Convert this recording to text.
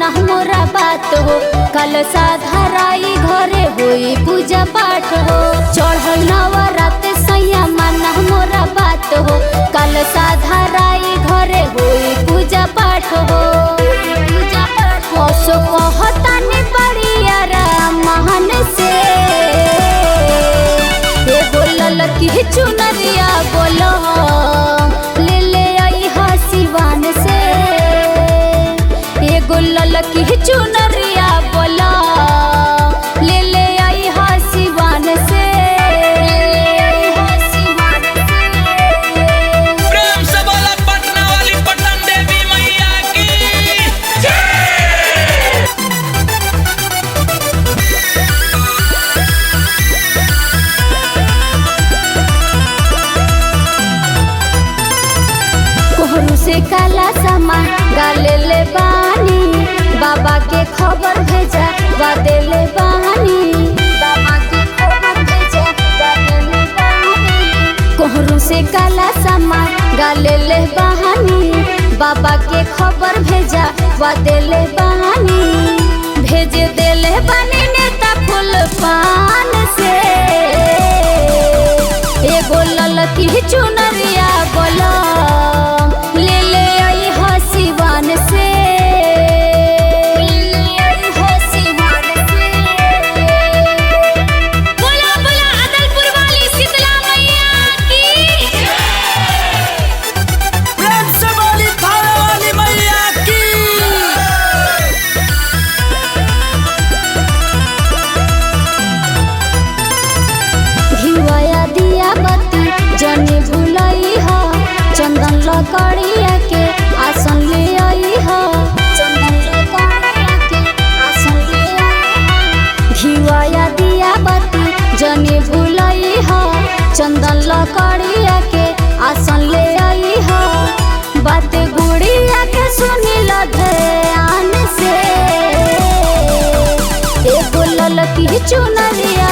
माना मोरा बात हो। कल साधराई घरे होई पूजा पाठ हो। चढ़ल नवरात सैया माना मोरा बात हो। कल साधराई घरे होई पूजा पाठ हो। असो कहतानी बड़िया महान से बोलल की चुनरिया बोलो ले ले आई हा सिवान से। बोलल की चुनरिया बोलो ले ले आई हा सिवान से। प्रेम से बोला पटना वाली पटन देवी मैया की कोहरू से काला समा गाले ले बानी। बाबा के खबर भेजा वा देले बानी। बाबा के खबर भेजा वा देले बानी। कोहरू से काला समा गाले ले बानी। बाबा के खबर भेजा वा देले बानी। भेज देले बानी नेता फूल पान से। एगो ललकी चुनरिया बोलो ले ले आई हा सिवान से। बोला बोला अदलपुर वाली शीतला मैया की। प्रेम से बोली थाने वाली मैया की घिवाया दिया बत्ती जनी भुलई हो। चंदन लकड़िया के आसन ले आई हो। चंदन लकड़िया के आसन ले आई। घिवाया दिया बत्ती जनी भुलई हो। चंदन लकड़िया के आसन ले आई हो। बात गुड़िया के सुनी लो ध्यान से। एगो ललकी चुनरिया